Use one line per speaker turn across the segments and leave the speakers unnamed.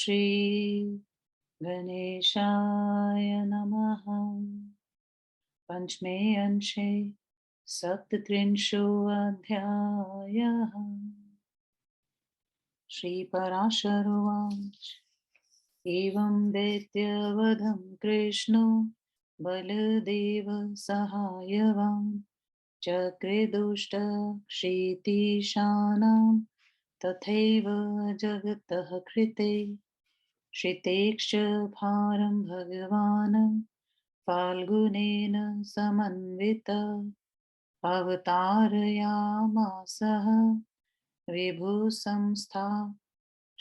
श्री गणेशाय नमः। पंचमे अंशे सप्तत्रिंशोऽध्यायः। श्रीपराशरुवाच एवं दैत्यवधं कृष्णो बलदेव सहायवान् चक्रे दुष्टक्षितीशानां तथैव जगतः कृते श्रितेक्ष भारं भगवान् फाल्गुनेन समन्वित अवतारयामासः विभुसंस्था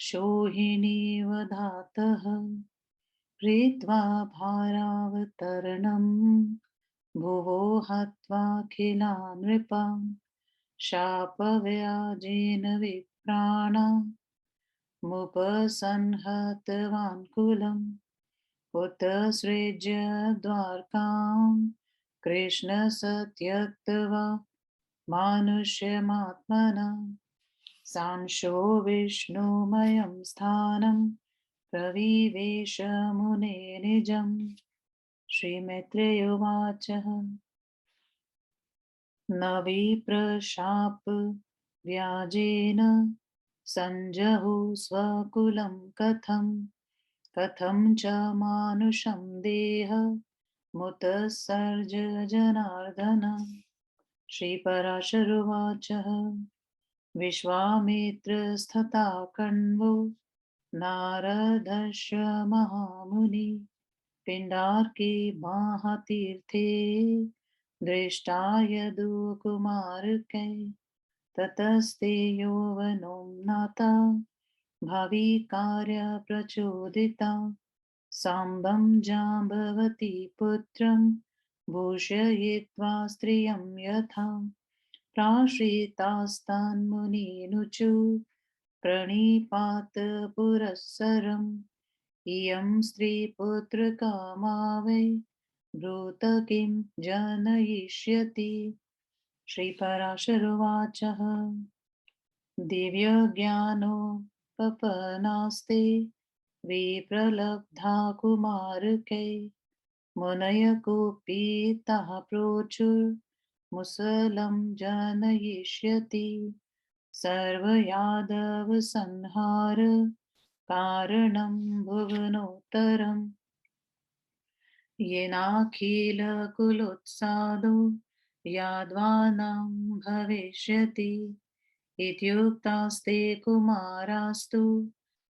शोहिनीवधातः कृत्वा भारावतरणं भुवो हत्वाखिलान् नृपान् शापव्याजेन विप्राणान् मुपसंहतवान् कुलम् उत सृज्य द्वारकां कृष्ण स त्यक्त्वा मानुष्यमात्मना सांशो विष्णुमयं स्थानं प्रविवेश मुने निजम्। श्रीमैत्रेयोवाच न विप्रशाप व्याजेन सञ्जहु स्वकुलं कथं च मानुषं देह मुतसर्ज जनार्दन। श्रीपराशरुवाच विश्वामित्रस्तथा कण्वो नारदस्य महामुनि पिण्डार्के महातीर्थे दृष्टाय दुकुमारकै ततस्ते यौवनो नाता भाविकार्य प्रचोदिता साम्बं जाम्बवती पुत्रं भूषयित्वा स्त्रियं यथा प्राश्रितास्तान्मुनीनुचु प्रणिपात पुरःसरम् इयं स्त्रीपुत्रकामा वै ब्रूत किं जनयिष्यति। श्रीपराशरुवाच दिव्यज्ञानोपपन्नास्ते विप्रलब्धा कुमारकै मुनय कुपिताः प्रोचुर्मुसलं जनयिष्यति सर्वयादवसंहार कारणं भुवनोत्तरम् येनाखिलकुलोत्सादो यादवानां भविष्यति इत्युक्तास्ते कुमारास्तु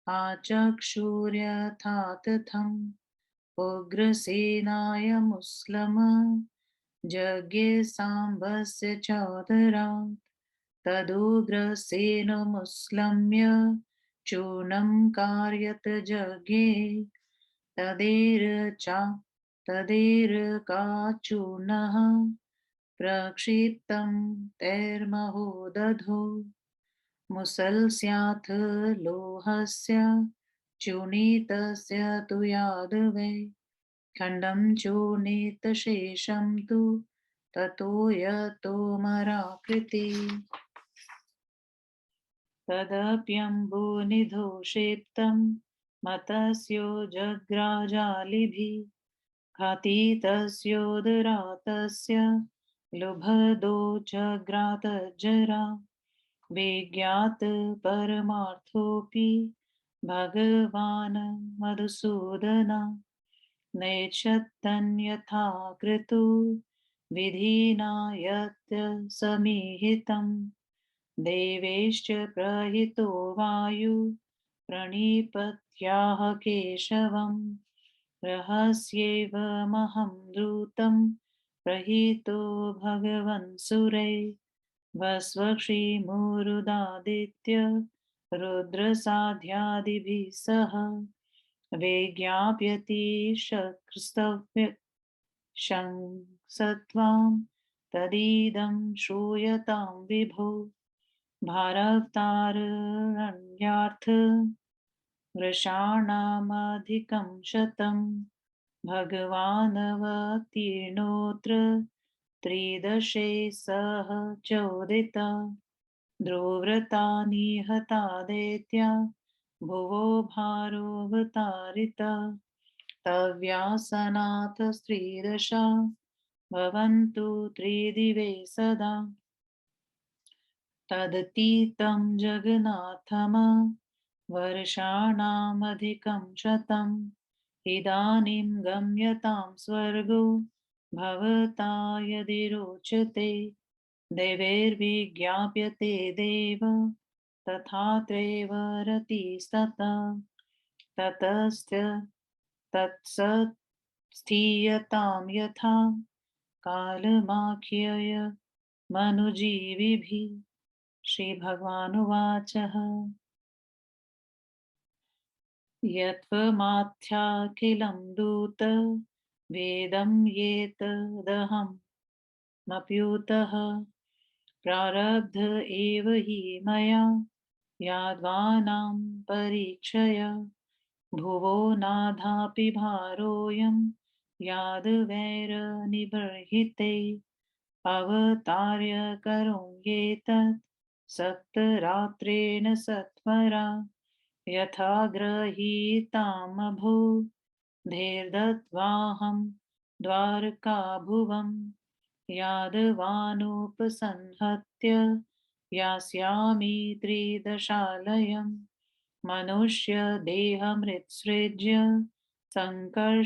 आचक्षुर्यथा तथम् उग्रसेनाय मुस्लम जज्ञे साम्बस्य चोदरात् तदुग्रसेन मुस्लम्य चूर्णं कारयत जज्ञे तदेरकाचूर्णः प्रक्षिप्तं तैर्महोदधो मुसलस्याथ लोहस्य चूर्णितस्य तु यादवै खण्डं चूर्णितशेषं तु ततो यतोमराकृति तदप्यम्बुनिधौ क्षिप्तं मतस्यो जग्राजालिभिः घातितस्योदरातस्य लुब्धो जग्रातज्जरा विज्ञात परमार्थोऽपि भगवान् मधुसूदना नैच्छत्तन्यथा कृतो विधिना यत् समीहितम् देवैश्च प्रहितो वायु प्रणिपत्याह केशवम् रहस्यैवमहं द्रुतं प्रहितो भगवन् सुरै वस्वक्षिमुरुदादित्य रुद्रसाध्यादिभिः सह विज्ञाप्यति शक्रस्तव्य शंसत्वां तदिदं श्रूयतां विभो भारावतारण्यार्थ वृषाणामधिकं शतं भगवानवतीर्णोऽत्र त्रिदशे सह चोदिता ध्रुवव्रता निहता दैत्या भुवो भारोऽवतारिता तव्यासनाथ स्त्रीदशा भवन्तु त्रिदिवे सदा तदतीतं जगन्नाथम वर्षाणामधिकं शतम् इदानीं गम्यतां स्वर्गो भवता यदि रोचते देवैर्विज्ञाप्यते देव तथात्रैव रतिस्ततः ततस्त्य तत्सत्स्थीयतां यथा कालमाख्यय मनुजीविभिः श्रीभगवानुवाचः यत्त्वमाथ्याखिलं दूत वेदं येतदहं मप्युतः प्रारब्ध एव हि मया याद्वानां परीक्षया भुवो नाधापि भारोऽयं यादवैरनिबर्हिते अवतार्य करोम्येतत् सप्तरात्रेण सत्वरा यथा गृहीतामभूधैर्दत्त्वाहं द्वारकाभुवम् यादवानुपसंहत्य यास्यामि त्रिदशालयम् मनुष्यदेहमृत्सृज्य सङ्कर्षणसहायवान्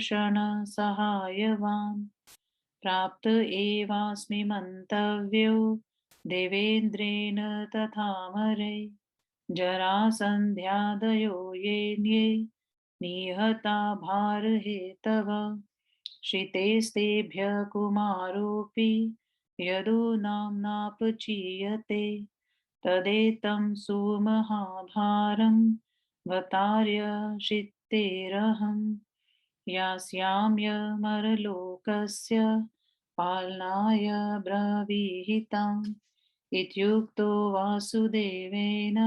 प्राप्त एवास्मि मन्तव्यो देवेन्द्रेण तथामरे जरासन्ध्यादयो येन्ये निहता भारहेतव श्रितेस्तेभ्यः कुमारोऽपि यदूनाम्नापचीयते तदेतं सुमहाभारं वतार्य श्रितेरहं यास्याम्यमरलोकस्य पालनाय ब्रवीहिताम् इत्युक्तो वासुदेवेन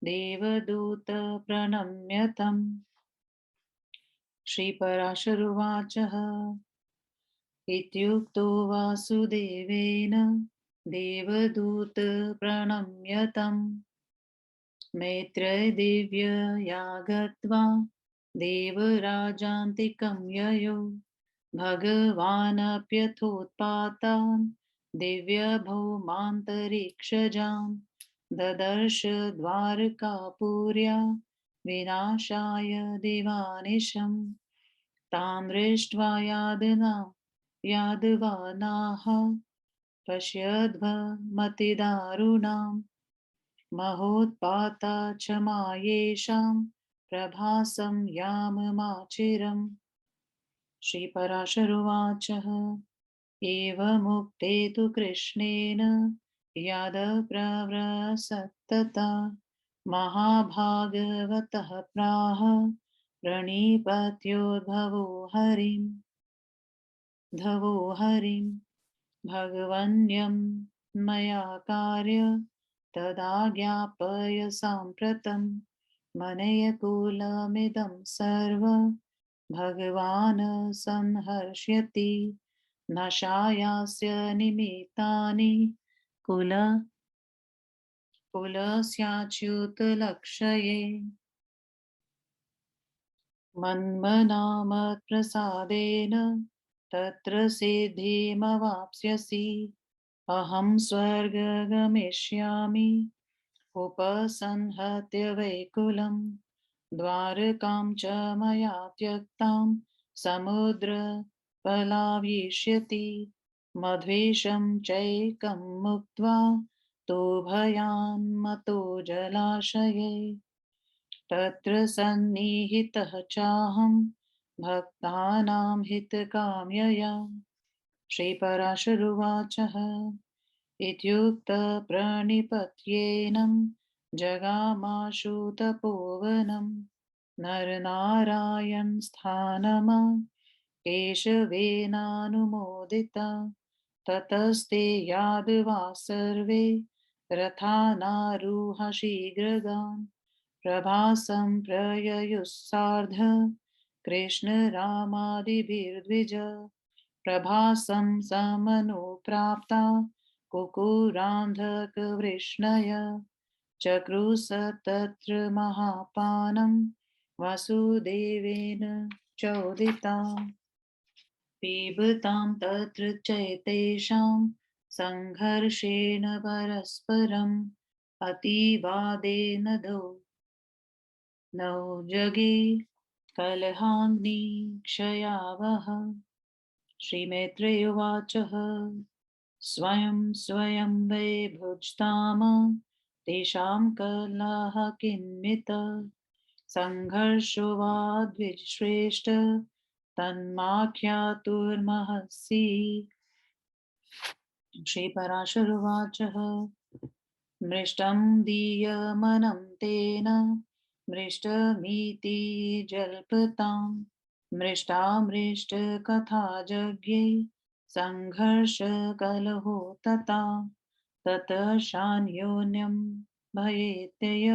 देवदूतप्रणम्यतम् श्रीपराशरुवाचः इत्युक्तो वासुदेवेन देवदूतप्रणम्यतम् मैत्रेयदिव्यया गत्वा देवराजान्तिकं ययो भगवानप्यथोत्पातान् दिव्यभौमान्तरिक्षजां ददर्श द्वारकापुर्या विनाशाय दिवानिशम् तां दृष्ट्वा यादवानाः पश्यध्वमतिदारुणाम् महोत्पाता क्षमायेषां प्रभासं याममाचिरम् श्रीपराशरुवाचः एवमुक्ते तु कृष्णेन यादवप्रवसत्तता महाभागवतः प्राह प्रणिपत्योद्भवो हरिं भगवन्यं मया कार्य तदा ज्ञापय साम्प्रतं मनयकुलमिदं सर्व भगवान् संहर्ष्यति नाशायास्य निमित्तानि कुलस्याच्युतलक्षये मन्मनामत्प्रसादेन तत्र सिद्धिमवाप्स्यसि अहं स्वर्गगमिष्यामि उपसंहत्य वैकुलं द्वारकां च मया त्यक्तां समुद्रपलाविष्यति मध्वेशं चैकं मुक्त्वा तोभयान्मतो जलाशये तत्र सन्निहितः चाहं भक्तानां हितकाम्यया श्रीपराशरुवाचः इत्युक्तप्रणिपत्येनं जगामाशु तपोवनं नरनारायणस्थानमा केशवेनानुमोदिता ततस्ते यादवा सर्वे रथानारुह शीघ्रगान् प्रभासं प्रययुस्सार्ध कृष्णरामादिभिर्द्विज प्रभासं समनुप्राप्ता कुकुरान्धकवृष्णय चक्रुस तत्र महापानं वासुदेवेन चोदिताम् पिबतां तत्र चैतेषां सङ्घर्षेण परस्परम् अतिवादेन नौ जगे कलहाग्निक्षयावः श्रीमैत्रेय उवाच स्वयं स्वयं वै भुजताम तेषां कलह किन्मित सङ्घर्षो वा द्विश्रेष्ठ तन्माख्यातुर्महसि श्रीपराशरुवाच मृष्टं दीयमनं तेन मृष्टमिति जल्पताम् मृष्टामृष्टकथा जज्ञे सङ्घर्षकलहो तथा ततः शान्योन्यं भयेत्यय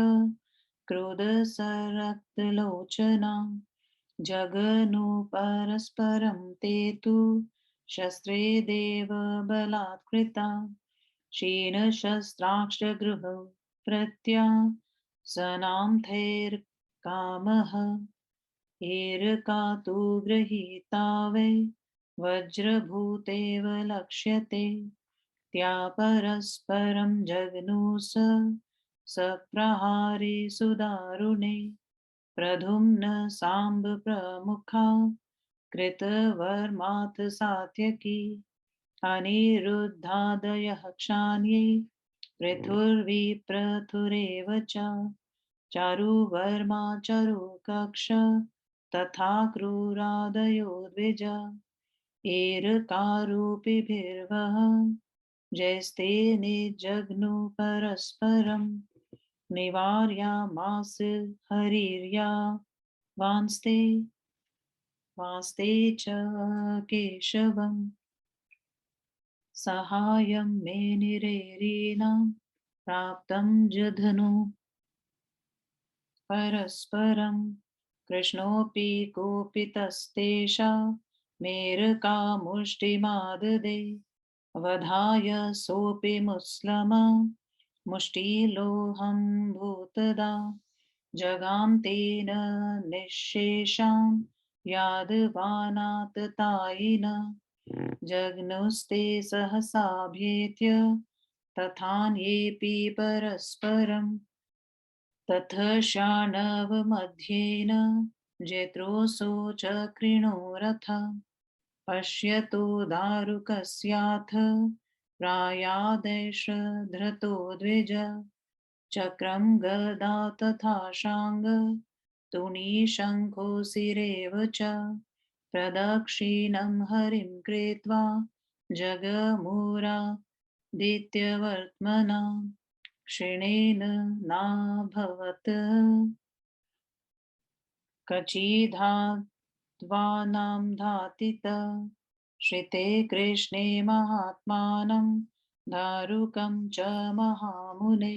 क्रोधसरक्तलोचना जगनु परस्परं ते तु शस्त्रे देवबलात्कृता क्षीणशस्त्राक्षगृह प्रत्यासनांथैर्कामः एरका तु गृहीता वै वज्रभूतेव लक्ष्यते त्या परस्परं जग्नु सप्रहारे सुदारुणे प्रद्युम्न साम्ब प्रमुखा कृतवर्माथ सात्यकी अनिरुद्धादयः क्षान्ये पृथुर्विप्रथुरेव च चारुवर्मा चारुकक्ष तथा क्रूरादयो द्विज एरकारूपिभिर्वः जैस्ते निजग्नु परस्परम् निवार्यामास हरिर्या वांस्ते च केशवम् सहायं मे निरेरीणां प्राप्तं जधनु परस्परं कृष्णोऽपि कोपितस्तेषा मेरकामुष्टिमाददे वधाय सोऽपि मुस्लमा मुष्टिलोहं भूतदा जगां तेन निःशेषां यादवानाततायिन जघ्नुस्ते सहसाभ्येत्य तथान्येऽपि परस्परम् तथ शाणवमध्येन जत्रोऽसौ चक्रिणो रथ पश्यतो दारुकस्याथ प्रायादेशधृतो द्विज चक्रं गदा तथा शाङ्ग तुणीशङ्खोऽसिरेव च प्रदक्षिणं हरिं कृत्वा जगमुरादित्यवर्त्मना क्षीणेन नाभवत् कचिधात्वानां धातित श्रिते कृष्णे महात्मानं दारुकं च महामुने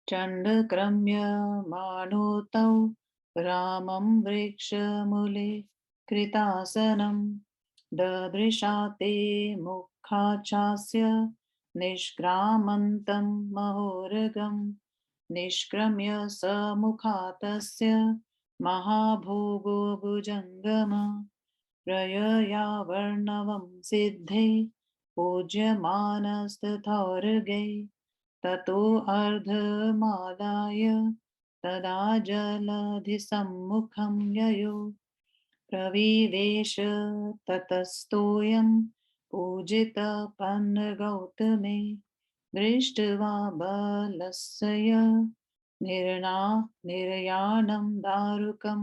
चण्डक्रम्यमाणोतौ रामं वृक्षमूले कृतासनं ददृशा ते मुखाच्छास्य निष्क्रामन्तं महोरगं निष्क्रम्य स मुखातस्य महाभोगो भुजङ्गम प्रययावर्णवं सिद्धे पूज्यमानस्तथोर्गे ततो अर्धमादाय तदा जलधिसम्मुखं ययो प्रविवेश ततस्तोऽयं पूजितपन्नगौतमे दृष्ट्वा बलस्य निर्याणं दारुकं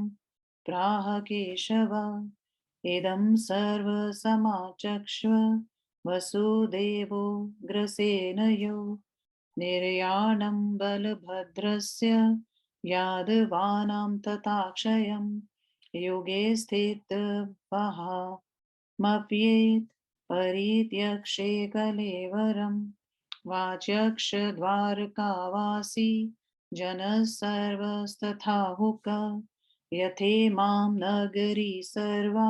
प्राह केशव इदं सर्वसमाचक्ष्व वसुदेवो ग्रसेनयो निर्याणं बलभद्रस्य यादवानां तथाक्षयं युगे स्थितवहामप्येत् परित्यक्षे कलेवरं वाचक्ष द्वारकावासी जनः सर्वस्तथाहुक यथेमां नगरी सर्वा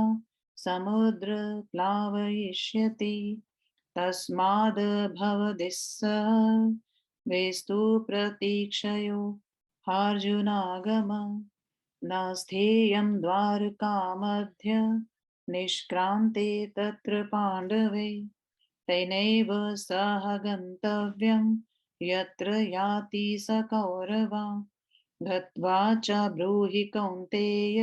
समुद्रप्लावयिष्यति तस्माद् भवदिस्स वेस्तु प्रतीक्षयो हार्जुनागम न स्थेयं द्वारकामध्य निष्क्रान्ते तत्र पाण्डवे तेनैव सह गन्तव्यं यत्र याति स कौरवा गत्वा च ब्रूहि कौन्तेय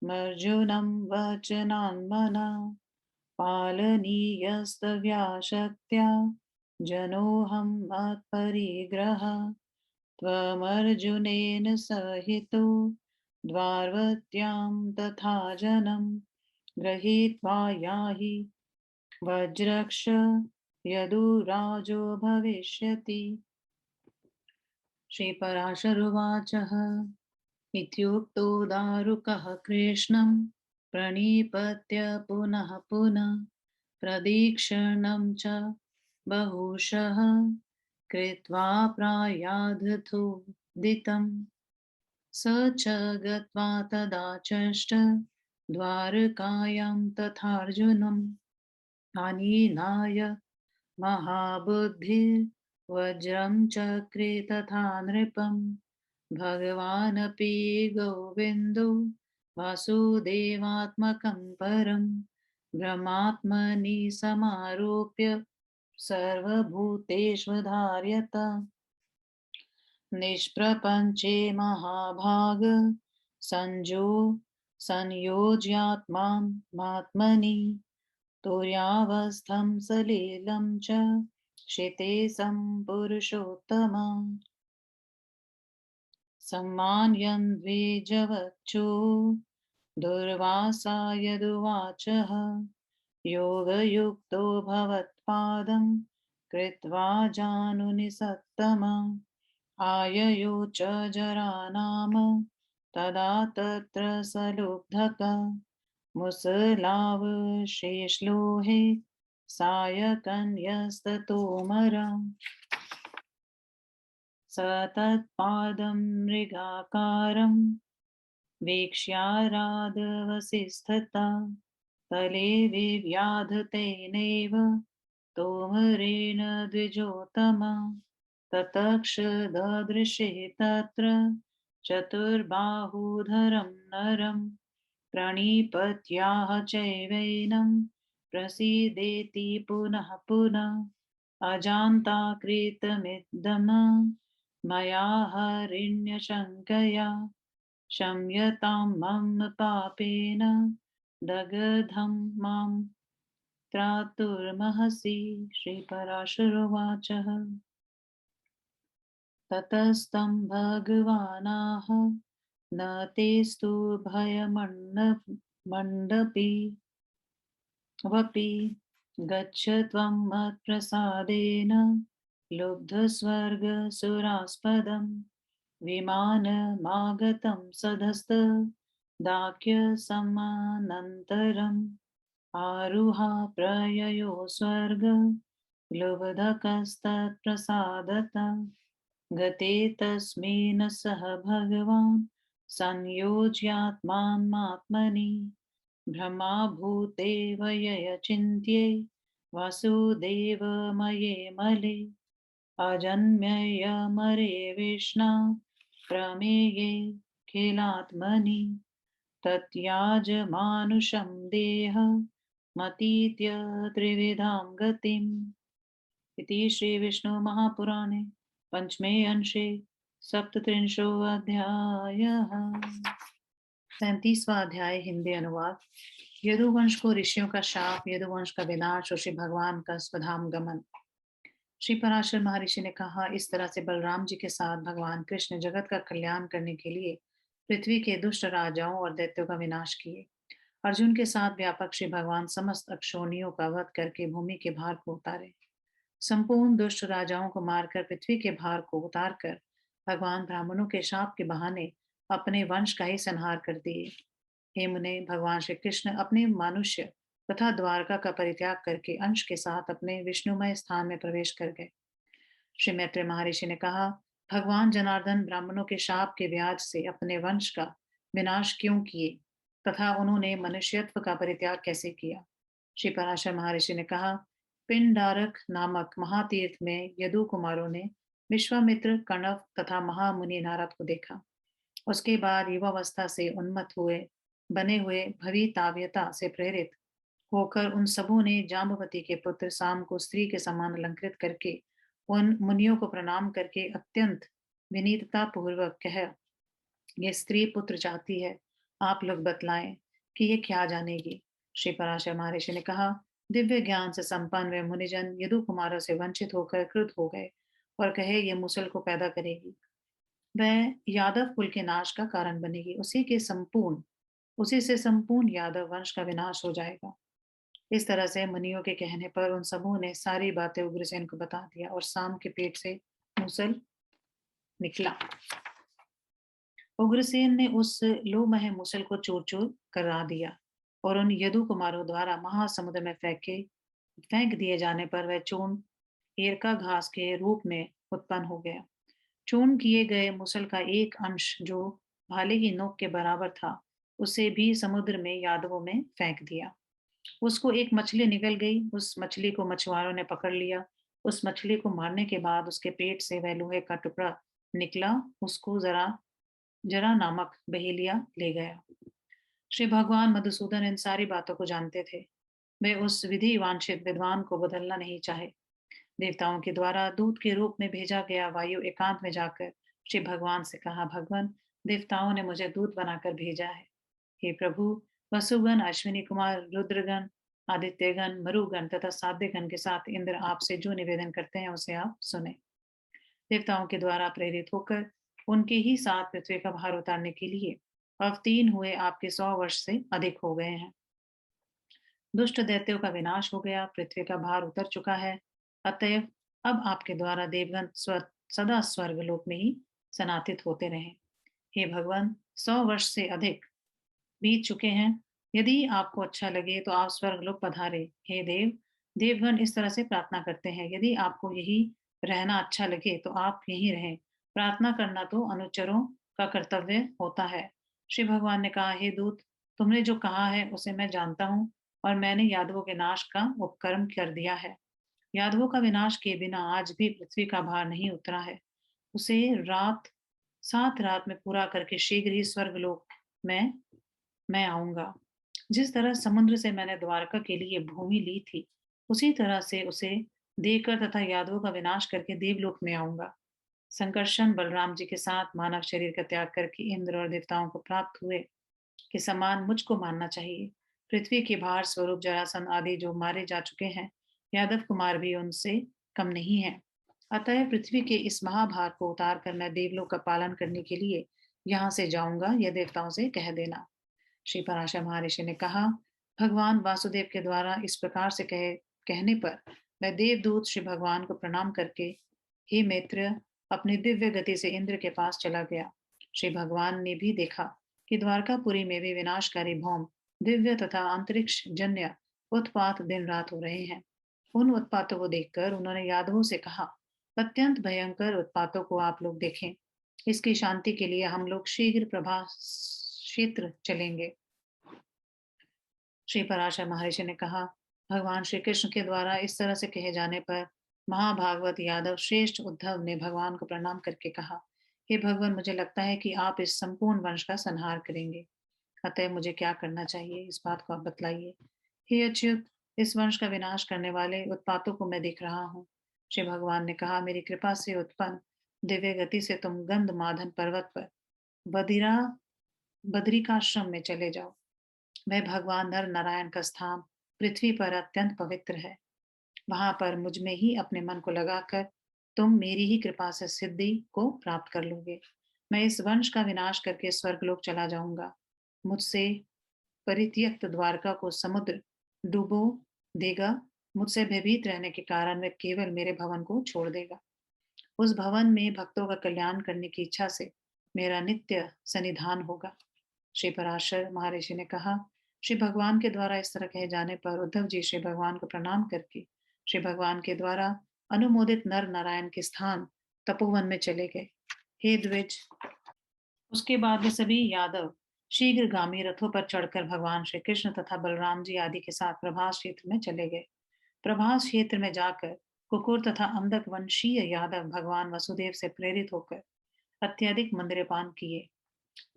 मर्जुनं वचनान्मना पालनीयस्तव्या शक्त्या जनोऽहं मत्परिग्रह त्वमर्जुनेन सहितो द्वारवत्यां तथा जनं गृहीत्वा याहि वज्रक्ष यदुराजो भविष्यति। श्रीपराशरुवाचः इत्युक्तो दारुकः कृष्णं प्रणिपत्य पुनः पुनः प्रदीक्षिणं च बहुशः कृत्वा प्रायाधथोदितं स च गत्वा तदाचष्ट द्वारकायां तथार्जुनम् आनीनाय महाबुद्धिर्वज्रं चक्रे तथा नृपम् भगवानपि गोविन्दो वासुदेवात्मकं परं ब्रह्मात्मनि समारोप्य सर्वभूतेष्वधार्यत निष्प्रपञ्चे महाभाग संयोज्यात्मात्मनि तुर्यावस्थं सलीलं च क्षिते सम्पुरुषोत्तम सम्मानयन् द्विजवक्षो दुर्वासा यदुवाचः योगयुक्तो भवत्पादं कृत्वा जानुनिसत्तम आययो च जरानाम तदा तत्र सलुब्धक मुसलावशेषलोहे सायकन्यस्ततोमरम् स तत्पादं मृगाकारं वीक्ष्याराधवसिस्थता तले विव्याध तेनैव तोमरेण द्विजोत्तम ततक्षददृशे तत्र चतुर्बाहुधरं नरं प्रणिपत्याह चैवैनं प्रसीदेति पुनः पुनः अजान्ताकृतमिदं मया हरिण्यशङ्कया क्षम्यतां मम पापेन दग्धं मां त्रातुर्महसि। श्रीपराशरुवाचः ततस्तं भगवानाह न तेस्तु भयमण्डपि वपि गच्छ त्वं मत्प्रसादेन लुब्धस्वर्गसुरास्पदं विमानमागतं सधस्त दाक्यसमानन्तरम् आरुहा प्रययो स्वर्ग लुब्धकस्तत्प्रसादत गते तस्मिन् सह भगवान् संयोज्यात्मात्मनि ब्रह्माभूते व्ययचिन्त्ये वासुदेवमये मले अजन्मयमरे विष्णा प्रमेये खिलात्मनि तत्याजमानुषं देह मतीत्य त्रिविधां गतिम् इति श्री विष्णु महापुराणे पंचमे अंशे सप्तत्रिंशोऽध्यायः। 37वां अध्याय हिंदी अनुवाद। यदुवंश को ऋषियों का शाप, यदुवंश का विनाश और श्री भगवान का स्वधाम गमन। श्री पराशर महर्षि ने कहा, इस तरह से बलराम जी के साथ भगवान कृष्ण जगत का कल्याण करने के लिए पृथ्वी के दुष्ट राजाओं और दैत्यों का विनाश किए। अर्जुन के साथ व्यापक श्री भगवान समस्त अक्षोणियों का वध करके भूमि के भार को उतारे। संपूर्ण दुष्ट राजाओं को मारकर पृथ्वी के भार को उतारकर भगवान ब्राह्मणों के शाप के बहाने अपने वंश का ही संहार कर दिए। हे मुने, भगवान श्री कृष्ण अपने मनुष्य तथा द्वारका का परित्याग करके अंश के साथ अपने विष्णुमय स्थान में प्रवेश कर गए। श्री मैत्रेय महर्षि ने कहा, भगवान जनार्दन ब्राह्मणों के शाप के ब्याज से अपने वंश का विनाश क्यों किए तथा उन्होंने मनुष्यत्व का परित्याग कैसे किया। श्री पराशर महर्षि ने कहा, पिंडारक नामक महातीर्थ में यदु कुमारों ने विश्वामित्र, कणव तथा महामुनि नारद को देखा। उसके बाद युवावस्था से उन्मत्त हुए बने हुए भविताव्यता से प्रेरित होकर उन सबों ने जाम्बवती के पुत्र साम को स्त्री के समान अलंकृत करके उन मुनियों को प्रणाम करके अत्यंत विनीतता पूर्वक कहा, ये स्त्री पुत्र चाहती है, आप लोग बतलाएं कि ये क्या जानेगी। श्री पराशर महर्षि ने कहा, दिव्य ज्ञान से संपन्न वे मुनिजन यदु कुमारों से वंचित होकर क्रुद्ध हो गए और कहे ये मुसल को पैदा करेगी, वह यादव कुल के नाश का कारण बनेगी, उसी से संपूर्ण यादव वंश का विनाश हो जाएगा। इस तरह से मुनियों के कहने पर उन सबों ने सारी बातें उग्रसेन को बता दिया और शाम के पेट से मूसल निकला। उग्रसेन ने उस लोमह मूसल को चूर चूर करा दिया और उन यदु कुमारों द्वारा महासमुद्र में फेंक दिए जाने पर वह चूर्ण एरका घास के रूप में उत्पन्न हो गया। चूर्ण किए गए मूसल का एक अंश जो भाले की नोक के बराबर था, उसे भी समुद्र में यादवों में फेंक दिया। उसको एक मछली निकल गई, उस मछली को मछुआरों ने पकड़ लिया। उस मछली को मारने के बाद उसके पेट से वह लोहे का टुकड़ा निकला, उसको जरा जरा नामक बहेलिया ले गया। श्री भगवान मधुसूदन इन सारी बातों को जानते थे। वे उस विधि वांछित विद्वान को बदलना नहीं चाहे। देवताओं के द्वारा दूत के रूप में भेजा गया वायु एकांत में जाकर श्री भगवान से कहा, भगवान, देवताओं ने मुझे दूत बनाकर भेजा है। हे प्रभु, वसुगण, अश्विनी कुमार, रुद्रगण, आदित्यगण, मरुगण तथा साध्यगण के साथ इंद्र आपसे जो निवेदन करते हैं उसे आप सुने। देवताओं के द्वारा प्रेरित होकर उनके ही साथ पृथ्वी का भार उतारने के लिए अवतीर्ण हुए आपके 100 वर्ष से अधिक हो गए हैं। दुष्ट दैत्यों का विनाश हो गया, पृथ्वी का भार उतर चुका है। अतएव अब आपके द्वारा देवगण सदा स्वर्गलोक में ही सनातित होते रहे। हे भगवान, 100 वर्ष से अधिक बीत चुके हैं। यदि आपको अच्छा लगे तो आप स्वर्गलोक पधारे। हे देव, देवगण इस तरह से प्रार्थना करते हैं, यदि आपको यही रहना अच्छा लगे तो आप यहीं रहें। प्रार्थना करना तो अनुचरों का कर्तव्य होता है। श्री भगवान ने कहा, हे दूत, तुमने जो कहा है उसे मैं जानता हूँ और मैंने यादवों के नाश का उपक्रम कर दिया है। यादवों का विनाश किए बिना आज भी पृथ्वी का भार नहीं उतरा है। उसे 7 रात में पूरा करके शीघ्र ही स्वर्गलोक में मैं आऊंगा। जिस तरह समुद्र से मैंने द्वारका के लिए भूमि ली थी, उसी तरह से उसे देकर तथा यादवों का विनाश करके देवलोक में आऊंगा। संकर्षण बलराम जी के साथ मानव शरीर का त्याग करके इंद्र और देवताओं को प्राप्त हुए के समान मुझको मानना चाहिए। पृथ्वी के भार स्वरूप जरासंध आदि जो मारे जा चुके हैं, यादव कुमार भी उनसे कम नहीं है। अतः पृथ्वी के इस महाभार को उतार कर मैं देवलोक का पालन करने के लिए यहाँ से जाऊंगा, यह देवताओं से कह देना। श्री पराशर महर्षि ने कहा, भगवान वासुदेव के द्वारा इस प्रकार से कहने पर मैं देवदूत श्री भगवान को प्रणाम करके, हे मित्र, अपनी दिव्य गति से इंद्र के पास चला गया। श्री भगवान ने भी देखा कि द्वारकापुरी में भी विनाशकारी भौम दिव्य तथा अंतरिक्ष जन्य उत्पात दिन रात हो रहे हैं। उन उत्पातों को देखकर उन्होंने यादवों से कहा, अत्यंत भयंकर उत्पातों को आप लोग देखें। इसकी शांति के लिए हम लोग शीघ्र प्रभा क्षेत्र चलेंगे। श्री पराशर महर्षि ने कहा, भगवान श्री कृष्ण के द्वारा इस तरह से कहे जाने पर महाभागवत यादव श्रेष्ठ उद्धव ने भगवान को प्रणाम करके कहा, हे भगवान, मुझे लगता है कि आप इस संपूर्ण वंश का संहार करेंगे। अतः मुझे क्या करना चाहिए, इस बात को आप बतलाइए। हे अच्युत, इस वंश का विनाश करने वाले उत्पातों को मैं देख रहा हूँ। श्री भगवान ने कहा, मेरी कृपा से उत्पन्न दिव्य गति से तुम गंधमादन पर्वत पर बदिरा बदरिकाश्रम में चले जाओ। वह भगवान नर नारायण का स्थान पृथ्वी पर अत्यंत पवित्र है। वहां पर मुझ में ही अपने मन को लगाकर तुम मेरी ही कृपा से सिद्धि को प्राप्त कर लोगे। मैं इस वंश का विनाश करके स्वर्गलोक चला जाऊंगा। मुझसे परित्यक्त द्वारका को समुद्र डूबो देगा। मुझसे भयभीत रहने के कारण वह केवल मेरे भवन को छोड़ देगा। उस भवन में भक्तों का कल्याण करने की इच्छा से मेरा नित्य सन्निधान होगा। श्री पराशर महर्षि ने कहा, श्री भगवान के द्वारा इस तरह कहे जाने पर उद्धव जी श्री भगवान को प्रणाम करके श्री भगवान के द्वारा अनुमोदित नर नारायण के स्थान तपोवन में चले गए। हे द्विज, उसके बाद वे सभी यादव शीघ्रगामी रथों पर चढ़कर भगवान श्री कृष्ण तथा बलराम जी आदि के साथ प्रभास क्षेत्र में चले गए। प्रभास क्षेत्र में जाकर कुकुर तथा अंधक वंशीय यादव भगवान वसुदेव से प्रेरित होकर अत्यधिक मदिरापान किए।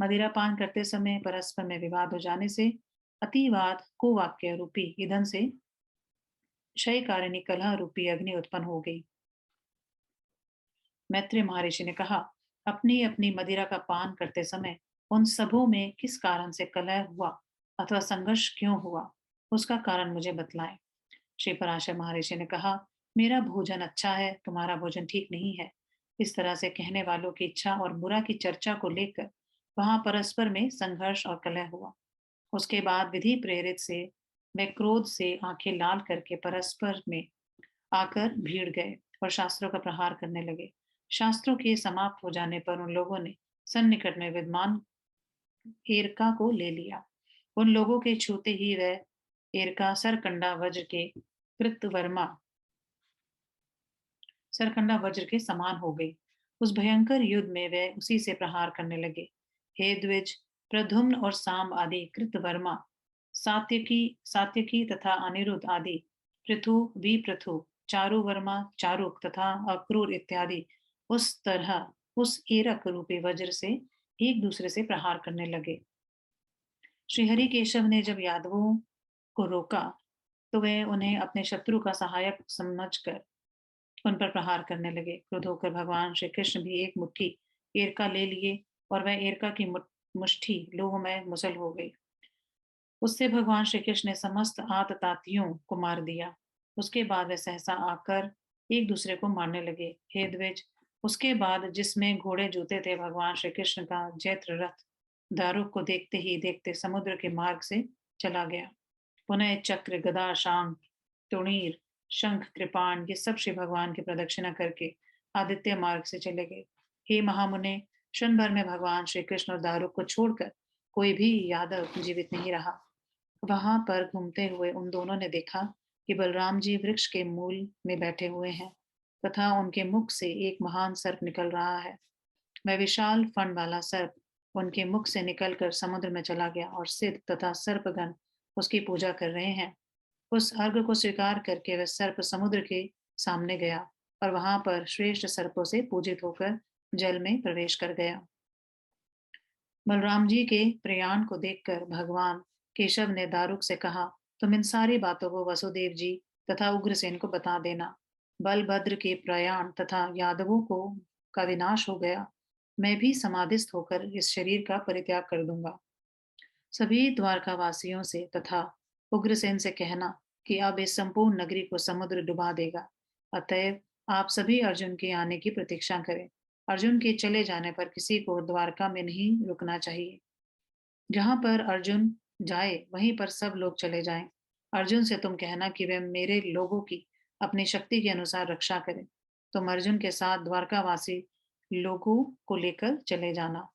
मदिरापान करते समय परस्पर में विवाद हो जाने से अतिवाद कुवाक्य रूपी ईंधन से क्षयकारिणी कलह रूपी अग्नि उत्पन्न हो गई। मैत्रेय महर्षि ने कहा, अपनी अपनी मदिरा का पान करते समय उन सबों में किस कारण से कलह हुआ अथवा संघर्ष क्यों हुआ, उसका कारण मुझे बतलाएं। श्री पराशर महर्षि ने कहा, मेरा भोजन अच्छा है, तुम्हारा भोजन ठीक नहीं है। इस तरह से कहने वालों की इच्छा और बुरा की चर्चा को लेकर वहां परस्पर में संघर्ष और कलह हुआ। उसके बाद विधि प्रेरित से वे क्रोध से आंखें लाल करके परस्पर में आकर भीड़ गए और शास्त्रों का प्रहार करने लगे। शास्त्रों के समाप्त हो जाने पर उन लोगों ने सन्निकट में विद्यमान एरका को ले लिया। उन लोगों के छूते ही वह एरका सरकंडा वज्र के समान हो गई। उस भयंकर युद्ध में वे उसी से प्रहार करने लगे। हे द्विज, प्रद्युम्न और साम आदि कृतवर्मा, सात्यकी सात्यकी तथा अनिरुद्ध आदि, पृथु विपृथु, चारुवर्मा चारुक तथा अक्रूर इत्यादि उस तरह उस एरक रूपी वज्र से एक दूसरे से प्रहार करने लगे। श्रीहरि केशव ने जब यादवों को रोका तो वे उन्हें अपने शत्रु का सहायक समझकर उन पर प्रहार करने लगे। क्रुद्ध होकर भगवान श्री कृष्ण भी एक मुट्ठी एरका ले लिए और वह एरका की मुष्ठी लोह में मुसल हो गई। उससे भगवान श्री कृष्ण ने समस्त आततातियों को मार दिया। उसके बाद वे सहसा आकर एक दूसरे को मारने लगे। हे द्विज, उसके बाद जिसमें घोड़े जूते थे, भगवान श्री कृष्ण का जैत्र रथ दारुक को देखते ही देखते समुद्र के मार्ग से चला गया। पुनः चक्र गदा शांग तुणीर शंख कृपाण ये सब श्री भगवान की प्रदक्षिणा करके आदित्य मार्ग से चले गए। हे महामुने, क्षण भर में भगवान श्री कृष्ण और दारुक को छोड़कर कोई भी यादव जीवित नहीं रहा। वहां पर घूमते हुए उन दोनों ने देखा कि बलराम जी वृक्ष के मूल में बैठे हुए हैं तथा उनके मुख से एक महान सर्प निकल रहा है। वह विशाल फण वाला सर्प उनके मुख से निकलकर समुद्र में चला गया और सिद्ध तथा सर्पगण उसकी पूजा कर रहे हैं। उस अर्घ को स्वीकार करके वह सर्प समुद्र के सामने गया और वहां पर श्रेष्ठ सर्पों से पूजित होकर जल में प्रवेश कर गया। बलराम जी के प्रयाण को देखकर भगवान केशव ने दारुक से कहा, तुम इन सारी बातों को वसुदेव जी तथा उग्रसेन को बता देना। बलभद्र के प्रयाण तथा यादवों को का विनाश हो गया। मैं भी समाधिस्थ होकर इस शरीर का परित्याग कर दूंगा। सभी द्वारका वासियों से तथा उग्रसेन से कहना कि अब इस संपूर्ण नगरी को समुद्र डुबा देगा। अतएव आप सभी अर्जुन के आने की प्रतीक्षा करें। अर्जुन के चले जाने पर किसी को द्वारका में नहीं रुकना चाहिए। जहां पर अर्जुन जाए वहीं पर सब लोग चले जाएं। अर्जुन से तुम कहना कि वे मेरे लोगों की अपनी शक्ति के अनुसार रक्षा करें। तुम अर्जुन के साथ द्वारकावासी लोगों को लेकर चले जाना।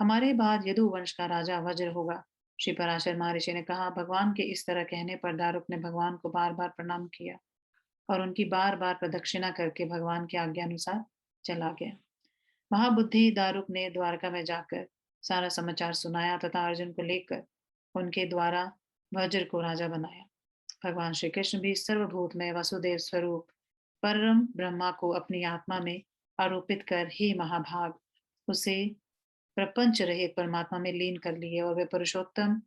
हमारे बाद यदुवंश का राजा वज्र होगा। श्री पराशर महर्षि ने कहा, भगवान के इस तरह कहने पर दारुक ने भगवान को बार बार प्रणाम किया और उनकी बार बार प्रदक्षिणा करके भगवान की आज्ञा अनुसार चला गया। महाबुद्धि दारुक ने द्वारका में जाकर सारा समाचार सुनाया तथा अर्जुन को लेकर उनके द्वारा वज्र को राजा बनाया। भगवान श्री कृष्ण भी सर्वभूत में वसुदेव स्वरूप परम ब्रह्मा को अपनी आत्मा में आरोपित कर हे महाभाग उसे प्रपंच रहित परमात्मा में लीन कर लिए और वे पुरुषोत्तम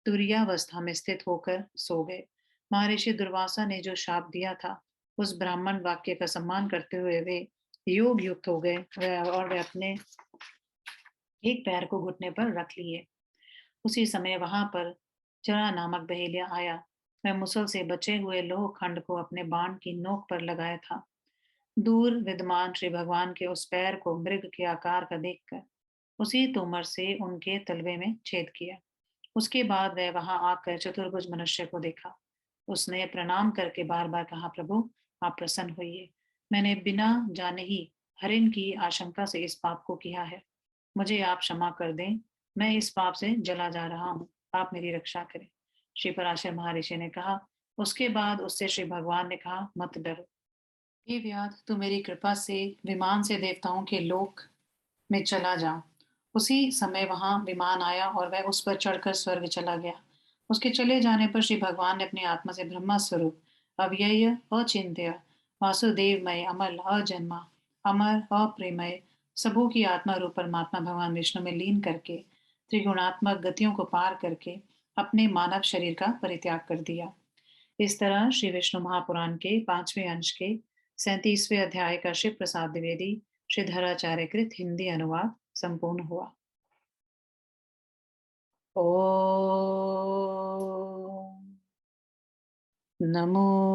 तुरियावस्था में स्थित होकर सो गए। महर्षि दुर्वासा ने जो शाप दिया था उस ब्राह्मण वाक्य का सम्मान करते हुए वे योग युक्त हो गए और वे अपने एक पैर को घुटने पर रख लिए। उसी समय वहां पर जरा नामक बहेलिया आया। वह मुसल से बचे हुए लोह खंड को अपने बाण की नोक पर लगाया था। दूर विद्यमान श्री भगवान के उस पैर को मृग के आकार का देखकर उसी तोमर से उनके तलवे में छेद किया। उसके बाद वह वहां आकर चतुर्भुज मनुष्य को देखा। उसने प्रणाम करके बार बार कहा, प्रभु आप प्रसन्न होइए। मैंने बिना जाने ही हरिण की आशंका से इस पाप को किया है। मुझे आप क्षमा कर दें। मैं इस पाप से जला जा रहा हूँ। आप मेरी रक्षा करें। श्री पराशर महर्षि ने कहा। उसके बाद उससे श्री भगवान ने कहा, मत डरो। हे व्याध, तू मेरी कृपा से विमान से देवताओं के लोक में चला जा। उसी समय वहां विमान आया और वह उस पर चढ़कर स्वर्ग चला गया। उसके चले जाने पर श्री भगवान ने अपनी आत्मा से ब्रह्मा स्वरूप अव्यय अचिंत्य वासुदेवमय अमल अजन्मा अमर अप्रेमय सबों की आत्मा रूप परमात्मा भगवान विष्णु में लीन करके त्रिगुणात्मक गतियों को पार करके अपने मानव शरीर का परित्याग कर दिया। इस तरह श्री विष्णु महापुराण के 5वें अंश के 37वें अध्याय का शिव प्रसाद द्विवेदी श्रीधराचार्य कृत हिंदी अनुवाद संपूर्ण हुआ। ओम नमो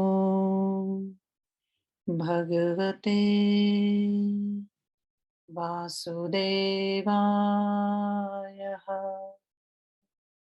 भगवते वासुदेवाय।